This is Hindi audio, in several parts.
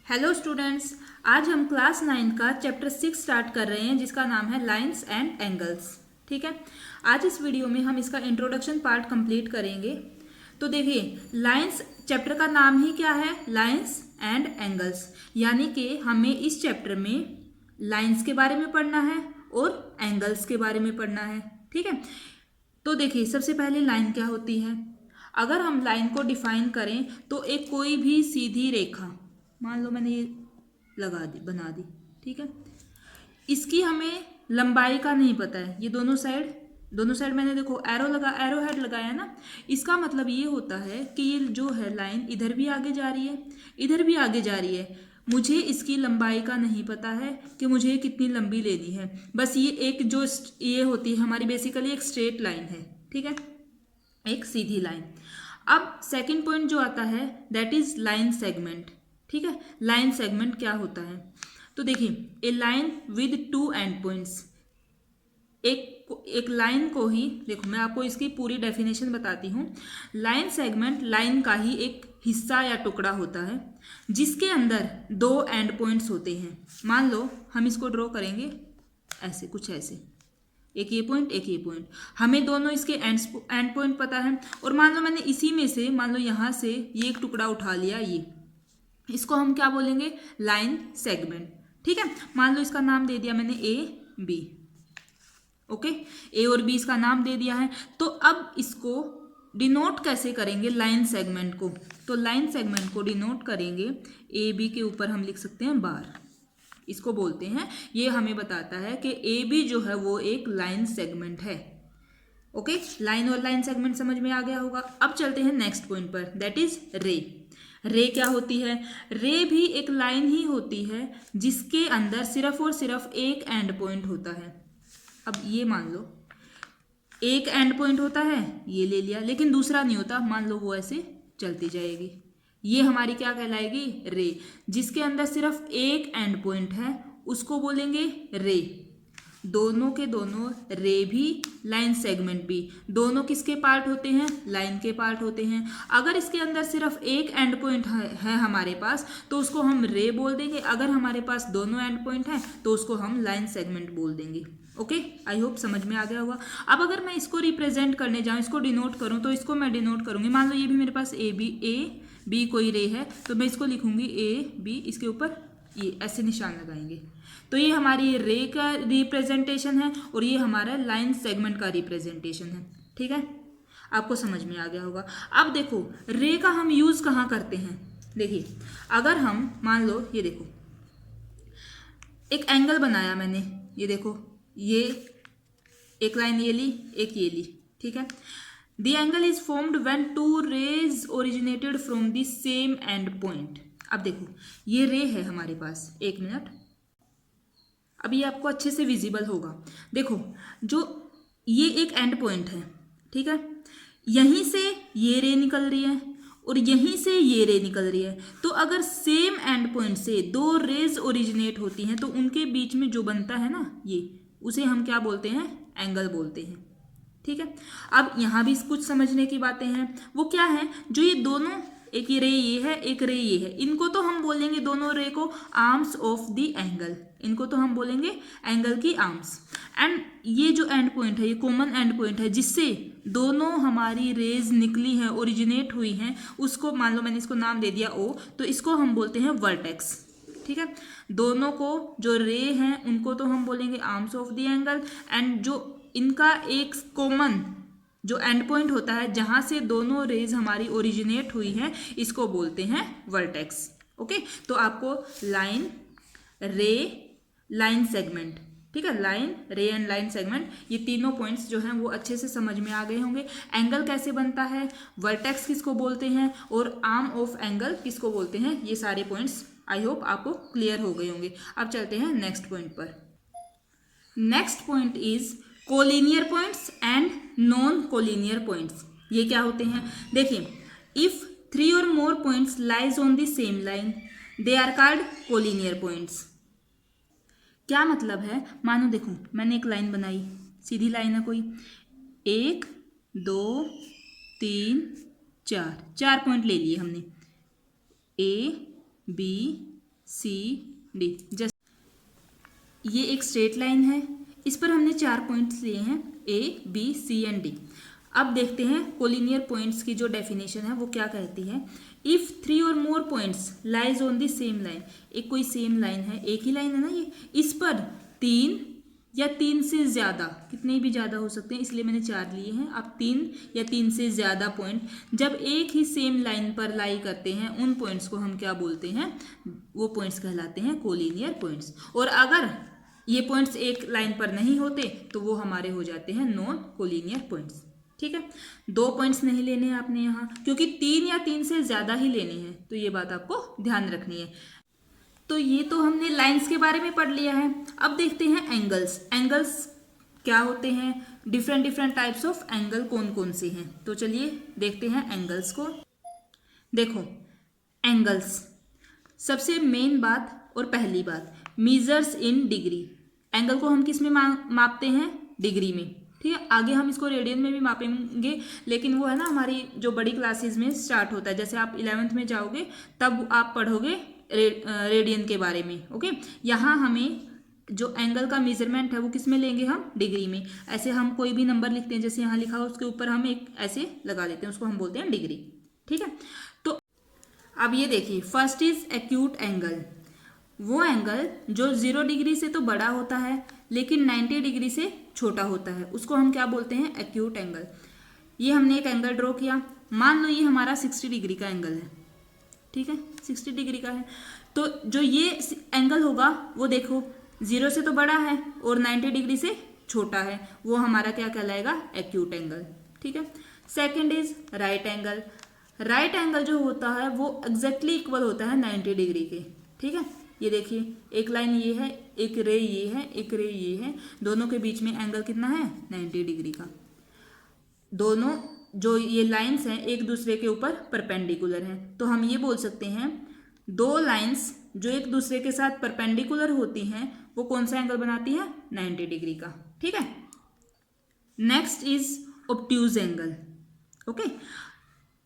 हेलो स्टूडेंट्स, आज हम क्लास 9 का चैप्टर 6 स्टार्ट कर रहे हैं जिसका नाम है लाइंस एंड एंगल्स। ठीक है, आज इस वीडियो में हम इसका इंट्रोडक्शन पार्ट कंप्लीट करेंगे। तो देखिए, लाइंस चैप्टर का नाम ही क्या है, लाइंस एंड एंगल्स, यानी कि हमें इस चैप्टर में लाइंस के बारे में पढ़ना है और एंगल्स के बारे में पढ़ना है। ठीक है, तो देखिए सबसे पहले लाइन क्या होती है। अगर हम लाइन को डिफाइन करें तो एक कोई भी सीधी रेखा, मान लो मैंने ये लगा दी, बना दी। ठीक है, इसकी हमें लंबाई का नहीं पता है। ये दोनों साइड मैंने देखो एरो हेड लगाया ना। इसका मतलब ये होता है कि ये जो है लाइन इधर भी आगे जा रही है, इधर भी आगे जा रही है। मुझे इसकी लंबाई का नहीं पता है कि मुझे कितनी लंबी लेनी है। बस ये एक जो ये होती है हमारी बेसिकली एक स्ट्रेट लाइन है। ठीक है, एक सीधी लाइन। अब सेकंड पॉइंट जो आता है दैट इज लाइन सेगमेंट। ठीक है, लाइन सेगमेंट क्या होता है, तो देखिए a line with two end points. एक लाइन को ही देखो, मैं आपको इसकी पूरी डेफिनेशन बताती हूँ। लाइन सेगमेंट लाइन का ही एक हिस्सा या टुकड़ा होता है जिसके अंदर दो एंड पॉइंट्स होते हैं। मान लो हम इसको ड्रॉ करेंगे ऐसे, कुछ ऐसे, एक ये पॉइंट एक ये पॉइंट। हमें दोनों इसके एंड पॉइंट पता है। और मान लो मैंने इसी में से, मान लो यहाँ से ये एक टुकड़ा उठा लिया, ये इसको हम क्या बोलेंगे, लाइन सेगमेंट। ठीक है, मान लो इसका नाम दे दिया मैंने ए बी। ओके, ए और बी इसका नाम दे दिया है। तो अब इसको डिनोट कैसे करेंगे लाइन सेगमेंट को, तो लाइन सेगमेंट को डिनोट करेंगे ए बी के ऊपर हम लिख सकते हैं बार, इसको बोलते हैं। ये हमें बताता है कि ए बी जो है वो एक लाइन सेगमेंट है। ओके, लाइन और लाइन सेगमेंट समझ में आ गया होगा। अब चलते हैं नेक्स्ट पॉइंट पर, दैट इज रे। रे क्या होती है, रे भी एक लाइन ही होती है जिसके अंदर सिर्फ और सिर्फ एक एंड पॉइंट होता है। अब ये मान लो एक एंड पॉइंट होता है, ये ले लिया, लेकिन दूसरा नहीं होता। मान लो वो ऐसे चलती जाएगी, ये हमारी क्या कहलाएगी, रे। जिसके अंदर सिर्फ एक एंड पॉइंट है उसको बोलेंगे रे। दोनों के दोनों, रे भी लाइन सेगमेंट भी, दोनों किसके पार्ट होते हैं, लाइन के पार्ट होते हैं। अगर इसके अंदर सिर्फ एक एंड पॉइंट है हमारे पास तो उसको हम रे बोल देंगे। अगर हमारे पास दोनों एंड पॉइंट हैं तो उसको हम लाइन सेगमेंट बोल देंगे। ओके, आई होप समझ में आ गया होगा। अब अगर मैं इसको रिप्रेजेंट करने जाऊँ, इसको डिनोट करूँ, तो इसको मैं डिनोट करूँगी। मान लो ये भी मेरे पास ए बी कोई रे है, तो मैं इसको लिखूंगी ए बी, इसके ऊपर ये ऐसे निशान लगाएंगे। तो ये हमारी रे का रिप्रेजेंटेशन है और ये हमारा लाइन सेगमेंट का रिप्रेजेंटेशन है। ठीक है, आपको समझ में आ गया होगा। अब देखो रे का हम यूज कहाँ करते हैं। देखिए, अगर हम मान लो ये देखो एक एंगल बनाया मैंने, ये देखो, ये एक लाइन ये ली, एक ये ली। ठीक है, the angle is formed when two rays originated from the same end point. अब देखो ये रे है हमारे पास, एक मिनट, अब ये आपको अच्छे से विजिबल होगा। देखो जो ये एक एंड पॉइंट है, ठीक है, यहीं से ये रे निकल रही है और यहीं से ये रे निकल रही है। तो अगर सेम एंड पॉइंट से दो रेज ओरिजिनेट होती हैं तो उनके बीच में जो बनता है ना, ये उसे हम क्या बोलते हैं, एंगल बोलते हैं। ठीक है, अब यहाँ भी कुछ समझने की बातें हैं। वो क्या है, जो ये दोनों, एक ये रे ये है, एक रे ये है, इनको तो हम बोलेंगे, दोनों रे को, आर्म्स ऑफ द एंगल। इनको तो हम बोलेंगे एंगल की आर्म्स। एंड ये जो एंड पॉइंट है, ये कॉमन एंड पॉइंट है जिससे दोनों हमारी रेज निकली हैं, ओरिजिनेट हुई हैं, उसको मान लो मैंने इसको नाम दे दिया ओ, तो इसको हम बोलते हैं वर्टेक्स। ठीक है, दोनों को जो रे हैं उनको तो हम बोलेंगे arms of the angle, and जो इनका एक कॉमन जो एंड पॉइंट होता है जहां से दोनों रेज हमारी ओरिजिनेट हुई हैं, इसको बोलते हैं वर्टेक्स। ओके, तो आपको लाइन, रे, लाइन सेगमेंट, ठीक है, लाइन, रे एंड लाइन सेगमेंट, ये तीनों पॉइंट्स जो हैं वो अच्छे से समझ में आ गए होंगे। एंगल कैसे बनता है, वर्टेक्स किसको बोलते हैं और आर्म ऑफ एंगल किसको बोलते हैं, ये सारे पॉइंट्स आई होप आपको क्लियर हो गए होंगे। अब चलते हैं नेक्स्ट पॉइंट पर। Next point is collinear points and non collinear points. ये क्या होते हैं, देखिए, इफ 3 और more points lies on the same line they are called collinear points. क्या मतलब है, मानो देखो मैंने एक लाइन बनाई, सीधी लाइन है कोई, 1 2 3 4 पॉइंट ले लिए हमने, ए बी सी डी। जैसे ये एक स्ट्रेट लाइन है, इस पर हमने 4 पॉइंट्स लिए हैं A B C and D. अब देखते हैं कोलिनियर पॉइंट्स की जो डेफिनेशन है वो क्या कहती है। इफ 3 और more points lies on the same line, एक कोई सेम लाइन है, एक ही लाइन है ना ये, इस पर 3 या 3 से ज़्यादा, कितने भी ज़्यादा हो सकते हैं इसलिए मैंने 4 लिए हैं। अब 3 या 3 से ज़्यादा पॉइंट जब एक ही सेम लाइन पर लाई करते हैं, उन पॉइंट्स को हम क्या बोलते हैं, वो पॉइंट्स कहलाते हैं कोलिनियर पॉइंट्स। और अगर ये पॉइंट्स एक लाइन पर नहीं होते तो वो हमारे हो जाते हैं नॉन कोलिनियर पॉइंट्स। ठीक है, 2 पॉइंट्स नहीं लेने हैं आपने यहाँ, क्योंकि 3 या 3 से ज़्यादा ही लेने हैं, तो ये बात आपको ध्यान रखनी है। तो ये तो हमने लाइंस के बारे में पढ़ लिया है। अब देखते हैं एंगल्स। एंगल्स क्या होते हैं, डिफरेंट टाइप्स ऑफ एंगल कौन कौन से हैं। तो चलिए देखते हैं एंगल्स को। देखो एंगल्स, सबसे मेन बात और पहली बात, मीजर्स इन डिग्री। एंगल को हम किस में मापते हैं, डिग्री में। ठीक है, आगे हम इसको रेडियन में भी मापेंगे, लेकिन वो है ना हमारी जो बड़ी क्लासेस में स्टार्ट होता है। जैसे आप 11th में जाओगे तब आप पढ़ोगे रेडियन के बारे में। ओके, यहाँ हमें जो एंगल का मेजरमेंट है वो किस में लेंगे, हम डिग्री में। ऐसे हम कोई भी नंबर लिखते हैं, जैसे यहाँ लिखा हो उसके ऊपर हम एक ऐसे लगा देते हैं, उसको हम बोलते हैं डिग्री। ठीक है, तो अब ये देखिए, फर्स्ट इज एक्यूट एंगल। वो एंगल जो 0 डिग्री से तो बड़ा होता है लेकिन 90 डिग्री से छोटा होता है, उसको हम क्या बोलते हैं, एक्यूट एंगल। ये हमने एक एंगल ड्रॉ किया, मान लो ये हमारा 60 डिग्री का एंगल है। ठीक है, 60 डिग्री का है, तो जो ये एंगल होगा वो देखो 0 से तो बड़ा है और 90 डिग्री से छोटा है, वो हमारा क्या कहलाएगा, एक्यूट एंगल। ठीक है, second is right angle. Right angle जो होता है वो एग्जैक्टली इक्वल होता है 90 डिग्री के। ठीक है, ये देखिए एक लाइन ये है, एक रे ये है, एक रे ये है, दोनों के बीच में एंगल कितना है, 90 डिग्री का। दोनों जो ये लाइंस हैं एक दूसरे के ऊपर परपेंडिकुलर हैं, तो हम ये बोल सकते हैं 2 लाइंस जो एक दूसरे के साथ परपेंडिकुलर होती हैं वो कौन सा एंगल बनाती है, 90 डिग्री का। ठीक है, next is obtuse angle. Okay,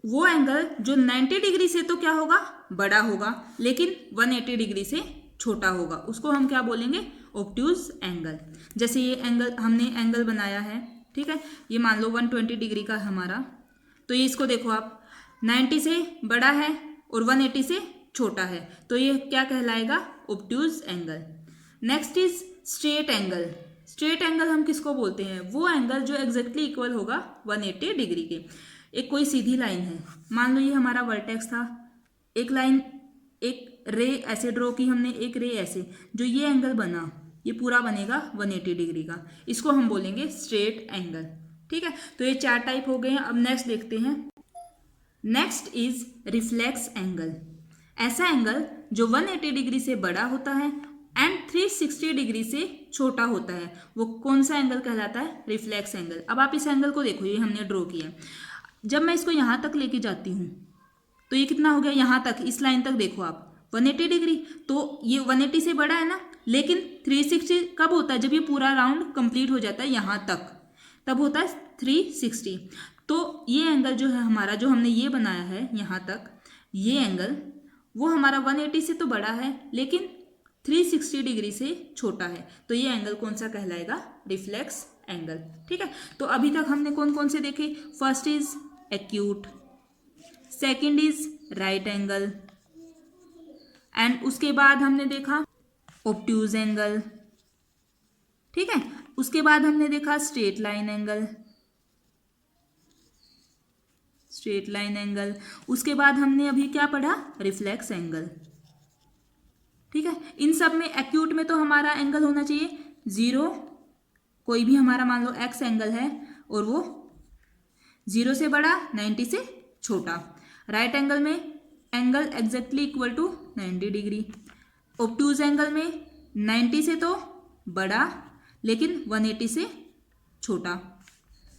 वो एंगल जो 90 डिग्री से तो क्या होगा, बड़ा होगा, लेकिन 180 डिग्री से छोटा होगा, उसको हम क्या बोलेंगे, ऑब्ट्यूज एंगल। जैसे ये एंगल हमने एंगल बनाया है, ठीक है, ये मान लो 120 डिग्री का है हमारा, तो ये इसको देखो आप 90 से बड़ा है और 180 से छोटा है, तो ये क्या कहलाएगा, obtuse angle. Next is straight angle. Straight angle हम किसको बोलते हैं, वो एंगल जो एग्जैक्टली इक्वल होगा 180 डिग्री के। एक कोई सीधी लाइन है, मान लो ये हमारा वर्टेक्स था, एक लाइन, एक रे ऐसे ड्रॉ की हमने, एक रे ऐसे, जो ये एंगल बना ये पूरा बनेगा 180 डिग्री का, इसको हम बोलेंगे स्ट्रेट एंगल। ठीक है, तो ये 4 टाइप हो गए हैं। अब नेक्स्ट देखते हैं, नेक्स्ट इज रिफ्लेक्स एंगल। ऐसा एंगल जो 180 डिग्री से बड़ा होता है एंड 360 डिग्री से छोटा होता है, वो कौन सा एंगल कहलाता है, रिफ्लेक्स एंगल। अब आप इस एंगल को देखो, ये हमने ड्रॉ किया, जब मैं इसको यहाँ तक लेके जाती हूँ तो ये कितना हो गया, यहाँ तक, इस लाइन तक देखो आप 180 डिग्री, तो ये 180 से बड़ा है ना, लेकिन 360 कब होता है, जब ये पूरा राउंड कंप्लीट हो जाता है यहाँ तक, तब होता है 360। तो ये एंगल जो है हमारा, जो हमने ये बनाया है यहाँ तक, ये एंगल वो हमारा 180 से तो बड़ा है लेकिन 360 डिग्री से छोटा है, तो ये एंगल कौन सा कहलाएगा, रिफ्लेक्स एंगल। ठीक है, तो अभी तक हमने कौन कौन से देखे, first is acute, second is right angle, and उसके बाद हमने देखा ऑब्ट्यूज एंगल। ठीक है, उसके बाद हमने देखा straight line angle, straight line angle, उसके बाद हमने अभी क्या पढ़ा, रिफ्लेक्स एंगल। ठीक है, इन सब में एक्यूट में तो हमारा एंगल होना चाहिए 0, कोई भी हमारा मान लो एक्स एंगल है और वो 0 से बड़ा 90 से छोटा। राइट एंगल में angle exactly equal to 90 degree. Obtuse angle में 90 से तो बड़ा लेकिन 180 से छोटा।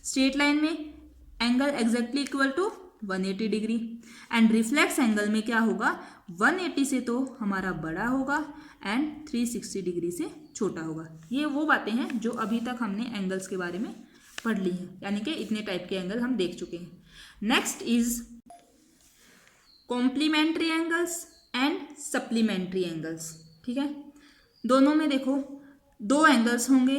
स्ट्रेट लाइन में angle exactly equal to 180 degree. And reflex angle में क्या होगा, 180 से तो हमारा बड़ा होगा एंड 360 डिग्री से छोटा होगा। ये वो बातें हैं जो अभी तक हमने एंगल्स के बारे में पढ़ ली हैं, यानी कि इतने टाइप के एंगल हम देख चुके हैं। Next is complementary angles and supplementary angles. ठीक है, दोनों में देखो दो एंगल्स होंगे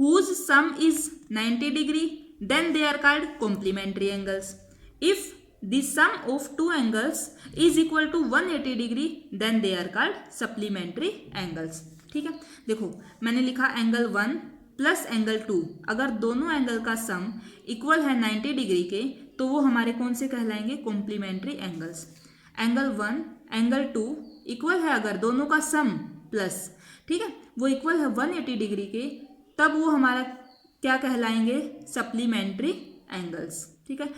whose sum is 90 degree, then they are called complementary angles. If the sum of two angles is equal to 180 degree, then they are called supplementary angles. ठीक है, देखो मैंने लिखा एंगल 1 प्लस एंगल 2, अगर दोनों एंगल का सम इक्वल है 90 डिग्री के तो वो हमारे कौन से कहलाएंगे, complementary angles. Angle 1 angle 2 equal है अगर दोनों का सम प्लस, ठीक है, वो इक्वल है 180 डिग्री के, तब वो हमारा क्या कहलाएंगे, सप्लीमेंट्री एंगल्स। ठीक है,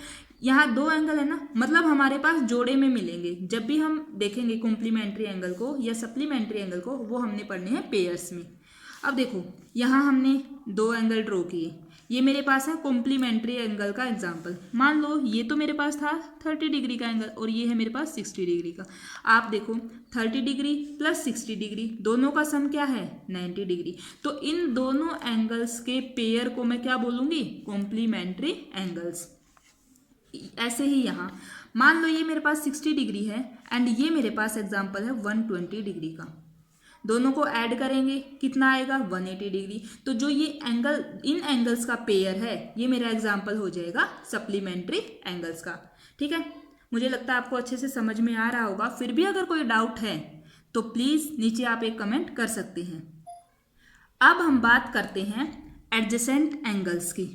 यहाँ दो एंगल है ना, मतलब हमारे पास जोड़े में मिलेंगे। जब भी हम देखेंगे कॉम्प्लीमेंट्री एंगल को या सप्लीमेंट्री एंगल को, वो हमने पढ़ने हैं पेयर्स में। अब देखो यहाँ हमने दो एंगल ड्रॉ किए, ये मेरे पास है कॉम्प्लीमेंट्री एंगल का एग्जांपल। मान लो ये तो मेरे पास था 30 डिग्री का एंगल और ये है मेरे पास 60 डिग्री का। आप देखो 30 डिग्री प्लस 60 डिग्री दोनों का सम क्या है, 90 डिग्री। तो इन दोनों एंगल्स के पेयर को मैं क्या बोलूँगी, कॉम्प्लीमेंट्री एंगल्स। ऐसे ही यहाँ मान लो ये मेरे पास 60 डिग्री है एंड ये मेरे पास एग्जाम्पल है 120 डिग्री का, दोनों को ऐड करेंगे कितना आएगा, 180 डिग्री। तो जो ये एंगल इन एंगल्स का पेयर है, ये मेरा एग्जाम्पल हो जाएगा सप्लीमेंट्री एंगल्स का। ठीक है, मुझे लगता है आपको अच्छे से समझ में आ रहा होगा। फिर भी अगर कोई डाउट है तो प्लीज़ नीचे आप एक कमेंट कर सकते हैं। अब हम बात करते हैं एडजेसेंट एंगल्स की।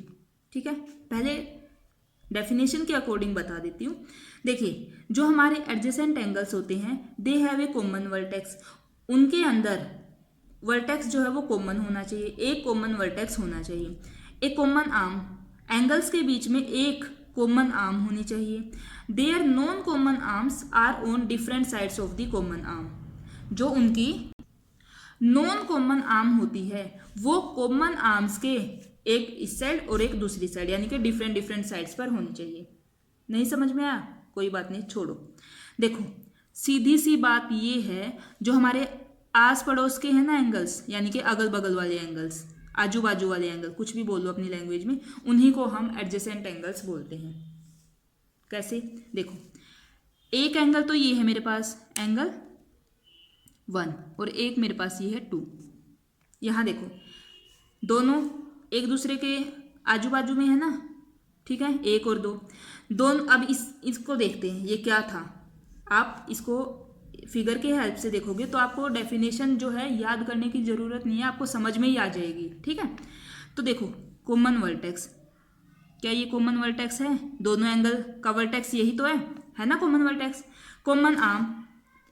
ठीक है, पहले डेफिनेशन के अकॉर्डिंग बता देती हूँ। देखिए जो हमारे एडजेसेंट एंगल्स होते हैं, they have a common vertex. उनके अंदर वर्टेक्स जो है वो कॉमन होना चाहिए, एक कॉमन वर्टेक्स होना चाहिए, एक कॉमन आर्म। एंगल्स के बीच में एक कॉमन आर्म होनी चाहिए। There non common arms are on different sides of the common arm. जो उनकी नॉन कॉमन आर्म होती है वो कॉमन आर्म्स के एक इस साइड और एक दूसरी साइड, यानी कि डिफरेंट डिफरेंट साइड्स पर होनी चाहिए। नहीं समझ में आया, कोई बात नहीं, छोड़ो। देखो सीधी सी बात ये है, जो हमारे आस पड़ोस के हैं ना एंगल्स, यानी कि अगल बगल वाले एंगल्स, आजू बाजू वाले एंगल, कुछ भी बोल लो अपनी लैंग्वेज में, उन्हीं को हम एडजेसेंट एंगल्स बोलते हैं। कैसे, देखो एक एंगल तो ये है मेरे पास एंगल 1 और एक मेरे पास ये है 2। यहाँ देखो दोनों एक दूसरे के आजू बाजू में है ना, ठीक है, 1 और 2 दोनों। अब इसको देखते हैं, ये क्या था। आप इसको फिगर के हेल्प से देखोगे तो आपको डेफिनेशन जो है याद करने की ज़रूरत नहीं है, आपको समझ में ही आ जाएगी। ठीक है, तो देखो कॉमन वर्टेक्स, क्या ये कॉमन वर्टेक्स है, दोनों एंगल का वर्टेक्स यही तो है ना कॉमन वर्टेक्स। कॉमन आर्म,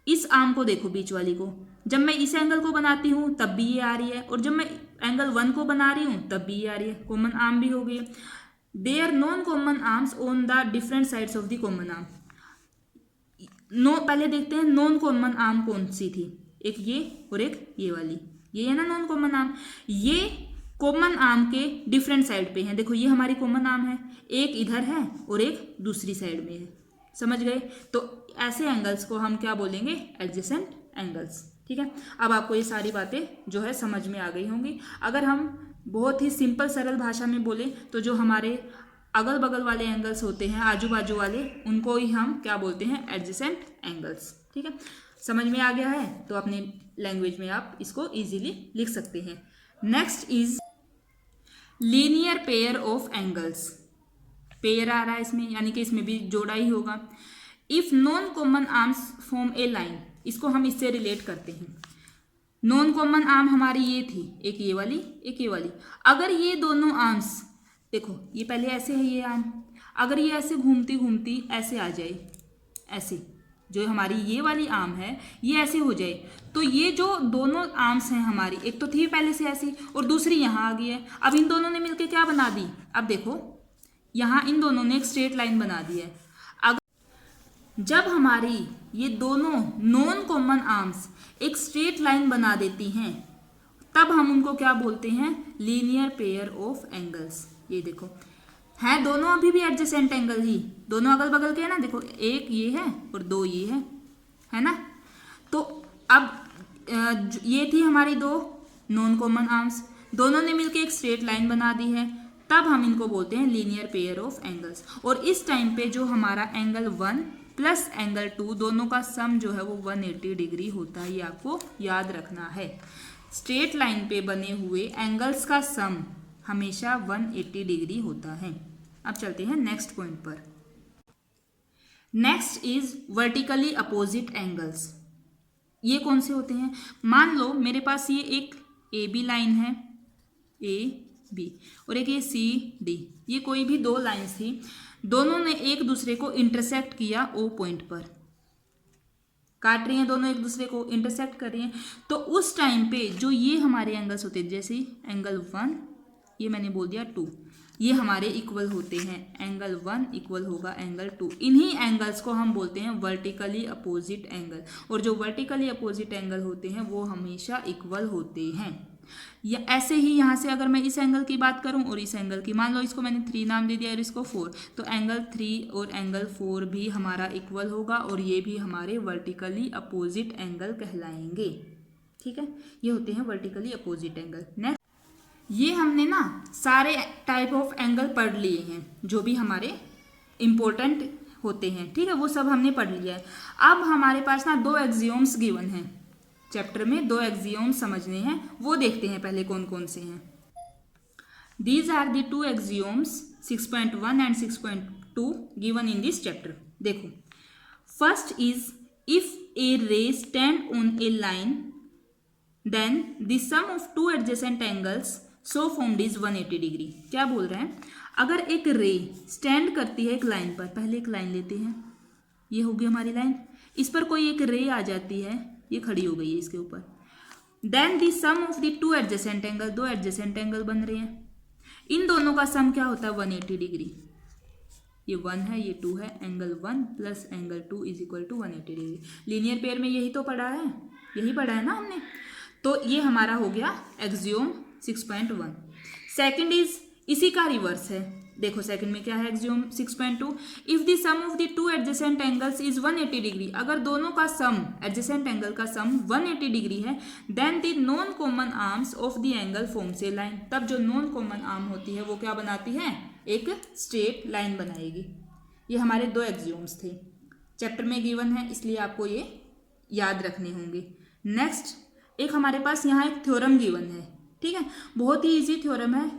इस आर्म को देखो बीच वाली को, जब मैं इस एंगल को बनाती हूँ तब भी ये आ रही है, और जब मैं एंगल 1 को बना रही हूँ तब भी ये आ रही है, कॉमन आर्म भी हो गई। They are non common arms on the different sides of the common arm. पहले देखते हैं नॉन कॉमन आर्म कौन सी थी, एक ये और एक ये वाली, ये है ना नॉन कॉमन आर्म। ये कॉमन आर्म के डिफरेंट साइड पे हैं। देखो ये हमारी कॉमन आर्म है, एक इधर है और एक दूसरी साइड में है, समझ गए। तो ऐसे एंगल्स को हम क्या बोलेंगे, एडजेसेंट एंगल्स। ठीक है, अब आपको ये सारी बातें जो है समझ में आ गई होंगी। अगर हम बहुत ही सिंपल सरल भाषा में बोले तो जो हमारे अगल बगल वाले एंगल्स होते हैं, आजू बाजू वाले, उनको ही हम क्या बोलते हैं, एडजेसेंट एंगल्स। ठीक है, समझ में आ गया है तो अपनी लैंग्वेज में आप इसको इजीली लिख सकते हैं। Next is linear pair of angles. Pair आ रहा है इसमें, यानी कि इसमें भी जोड़ा ही होगा। If non common arms form A line, इसको हम इससे रिलेट करते हैं। नॉन कॉमन आर्म हमारी ये थी, एक ये वाली एक ये वाली। अगर ये दोनों आर्म्स, देखो ये पहले ऐसे है ये आर्म, अगर ये ऐसे घूमती घूमती ऐसे आ जाए, ऐसे जो हमारी ये वाली आर्म है ये ऐसे हो जाए, तो ये जो दोनों आर्म्स हैं हमारी, एक तो थी पहले से ऐसी और दूसरी यहाँ आ गई है। अब इन दोनों ने मिलकर क्या बना दी, अब देखो यहाँ इन दोनों ने एक स्ट्रेट लाइन बना दी है। अगर जब हमारी ये दोनों नॉन कॉमन आर्म्स एक स्ट्रेट लाइन बना देती हैं, तब हम उनको क्या बोलते हैं, लीनियर पेयर ऑफ एंगल्स। ये देखो हैं दोनों अभी भी एडजेसेंट एंगल ही, दोनों अगल बगल के है ना, देखो एक ये है और दो ये है ना। तो अब ये थी हमारी दो नॉन कॉमन आर्म्स, दोनों ने मिलकर एक स्ट्रेट लाइन बना दी है, तब हम इनको बोलते हैं लीनियर पेयर ऑफ एंगल्स। और इस टाइम पे जो हमारा एंगल 1 प्लस एंगल 2, दोनों का सम जो है वो 180 डिग्री होता है। ये आपको याद रखना है। स्ट्रेट लाइन पे बने हुए एंगल्स का सम हमेशा 180 डिग्री होता है। अब चलते हैं नेक्स्ट पॉइंट पर। Next is vertically opposite angles. ये कौन से होते हैं? मान लो मेरे पास ये एक ए बी लाइन है, ए बी, और एक ये सी डी। ये कोई भी दो लाइन्स थी, दोनों ने एक दूसरे को इंटरसेक्ट किया ओ पॉइंट पर, काट रही हैं, दोनों एक दूसरे को इंटरसेक्ट कर रही हैं। तो उस टाइम पे जो ये हमारे एंगल्स होते हैं, जैसे एंगल 1, ये मैंने बोल दिया 2, ये हमारे इक्वल होते हैं। एंगल 1 इक्वल होगा एंगल 2। इन्हीं एंगल्स को हम बोलते हैं वर्टिकली अपोजिट एंगल। और जो वर्टिकली अपोजिट एंगल होते हैं वो हमेशा इक्वल होते हैं। या ऐसे ही यहाँ से अगर मैं इस एंगल की बात करूँ और इस एंगल की, मान लो इसको मैंने 3 नाम दे दिया और इसको 4, तो एंगल 3 और एंगल 4 भी हमारा इक्वल होगा और ये भी हमारे वर्टिकली अपोजिट एंगल कहलाएंगे। ठीक है, ये होते हैं वर्टिकली अपोजिट एंगल। नेक्स्ट, ये हमने ना सारे टाइप ऑफ एंगल पढ़ लिए हैं जो भी हमारे इम्पोर्टेंट होते हैं। ठीक है, वो सब हमने पढ़ लिया है। अब हमारे पास ना 2 एक्सियोम्स गिवन हैं चैप्टर में, 2 एक्सियोम्स समझने हैं, वो देखते हैं पहले कौन कौन से हैं। These are the 2 axioms 6.1 and 6.2 given in this chapter. देखो, first is if a ray stand on a line then the sum of 2 adjacent angles so formed is 180 degree. क्या बोल रहे हैं? अगर एक रे स्टैंड करती है एक लाइन पर, पहले एक लाइन लेते हैं, ये होगी हमारी लाइन, इस पर कोई एक रे आ जाती है, ये खड़ी हो गई है इसके ऊपर, then the sum of the 2 adjacent angle, 2 adjacent angle बन रहे हैं, इन दोनों का सम क्या होता है? 180 डिग्री। ये 1 है, ये 2 है, angle 1 plus angle 2 is equal to 180 degree. Linear pair में यही तो पढ़ा है, यही पढ़ा है ना हमने। तो ये हमारा हो गया एक्सियोम 6.1। सेकंड इज इसी का रिवर्स है। देखो सेकंड में क्या है axiom 6.2, if the sum of the 2 adjacent angles is 180 degree. अगर दोनों का सम, एडजेसेंट एंगल का सम 180 डिग्री है, then the non common arms of the angle forms a line. तब जो नॉन कॉमन आर्म होती है वो क्या बनाती है? एक स्ट्रेट लाइन बनाएगी। ये हमारे 2 एक्सियोम्स थे, चैप्टर में गिवन है, इसलिए आपको ये याद रखने होंगे। नेक्स्ट, एक हमारे पास यहाँ एक थ्योरम गिवन है। ठीक है, बहुत ही इजी थ्योरम है,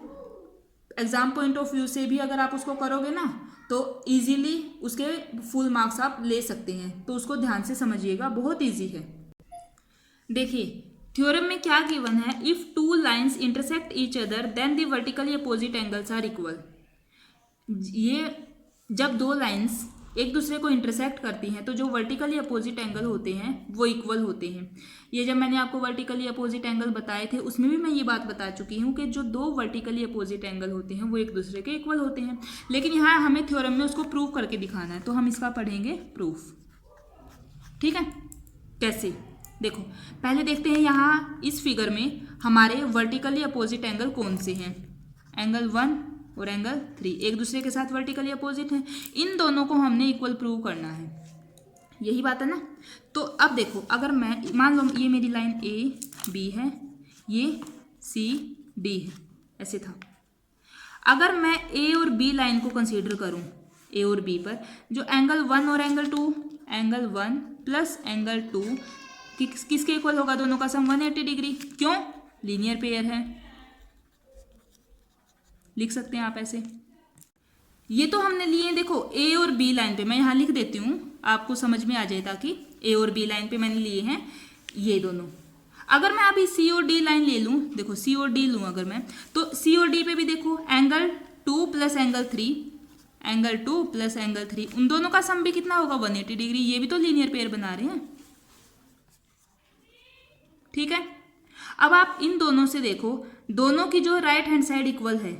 एग्जाम पॉइंट ऑफ व्यू से भी अगर आप उसको करोगे ना तो इजीली उसके फुल मार्क्स आप ले सकते हैं। तो उसको ध्यान से समझिएगा, बहुत इजी है। देखिए थ्योरम में क्या गिवन है, if 2 lines intersect each other then the vertically opposite angles are equal. ये जब 2 लाइन्स एक दूसरे को इंटरसेक्ट करती हैं तो जो वर्टिकली अपोजिट एंगल होते हैं वो इक्वल होते हैं। ये जब मैंने आपको वर्टिकली अपोजिट एंगल बताए थे उसमें भी मैं ये बात बता चुकी हूँ कि जो 2 वर्टिकली अपोजिट एंगल होते हैं वो एक दूसरे के इक्वल होते हैं। लेकिन यहाँ हमें थ्योरम में उसको प्रूव करके दिखाना है, तो हम इसका पढ़ेंगे प्रूफ। ठीक है, कैसे? देखो पहले देखते हैं यहाँ इस फिगर में हमारे वर्टिकली अपोजिट एंगल कौन से हैं। एंगल 1 और एंगल 3 एक दूसरे के साथ वर्टिकली अपोजिट हैं। इन दोनों को हमने इक्वल प्रूव करना है, यही बात है ना। तो अब देखो, अगर मैं मान लो ये मेरी लाइन ए बी है, ये सी डी है, ऐसे था। अगर मैं ए और बी लाइन को कंसीडर करूं, ए और बी पर जो एंगल 1 और एंगल 2, एंगल 1 प्लस एंगल 2 किसके इक्वल होगा? दोनों का सम 180 डिग्री। क्यों? लीनियर पेयर है, लिख सकते हैं आप ऐसे। ये तो हमने लिए, देखो ए और बी लाइन पे, मैं यहाँ लिख देती हूँ आपको समझ में आ जाए, ताकि ए और बी लाइन पे मैंने लिए हैं ये दोनों। अगर मैं अभी सी और डी लाइन ले लूँ, देखो सी और डी लूँ अगर मैं, तो सी और डी पे भी देखो angle 2 plus angle 3, angle 2 plus angle 3, उन दोनों का सम भी कितना होगा? 180 डिग्री। ये भी तो लीनियर पेयर बना रहे हैं। ठीक है, अब आप इन दोनों से देखो, दोनों की जो राइट हैंड साइड इक्वल है,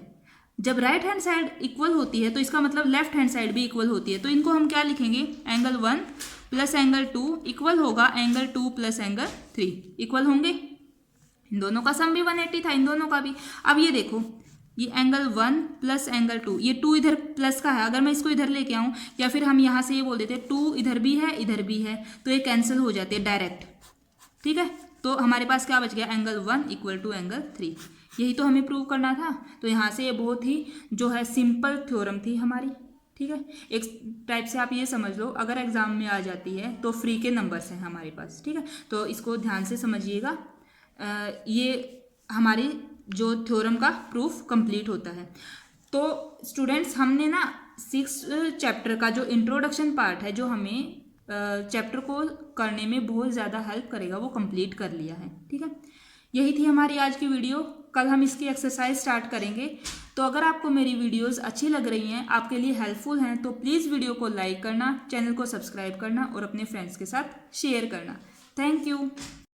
जब राइट हैंड साइड इक्वल होती है तो इसका मतलब लेफ्ट हैंड साइड भी इक्वल होती है। तो इनको हम क्या लिखेंगे? एंगल 1 प्लस एंगल 2 इक्वल होगा एंगल 2 प्लस एंगल 3, इक्वल होंगे। इन दोनों का सम भी 180 था, इन दोनों का भी। अब ये देखो, ये एंगल 1 प्लस एंगल 2, ये 2 इधर प्लस का है, अगर मैं इसको इधर लेके आऊँ, या फिर हम यहाँ से ये बोल देते हैं 2 इधर भी है इधर भी है, तो ये कैंसिल हो जाते हैं डायरेक्ट। ठीक है, तो हमारे पास क्या बच गया? Angle 1 equal to angle 3। यही तो हमें प्रूव करना था। तो यहाँ से ये बहुत ही जो है सिंपल थ्योरम थी हमारी। ठीक है। एक टाइप से आप ये समझ लो, अगर एग्जाम में आ जाती है तो फ्री के नंबर्स हैं हमारे पास, ठीक है। तो इसको ध्यान से समझिएगा। ये हमारी जो थ्योरम का प्रूफ कंप्लीट होता है। तो स्टूडेंट्स, हमने ना 6 चैप्टर का जो इंट्रोडक्शन पार्ट है, जो हमें चैप्टर को करने में बहुत ज़्यादा हेल्प करेगा, वो कंप्लीट कर लिया है, ठीक है। यही थी हमारी आज की वीडियो। कल हम इसकी एक्सरसाइज स्टार्ट करेंगे। तो अगर आपको मेरी वीडियोस अच्छी लग रही हैं, आपके लिए हेल्पफुल हैं, तो प्लीज़ वीडियो को लाइक करना, चैनल को सब्सक्राइब करना और अपने फ्रेंड्स के साथ शेयर करना। Thank you.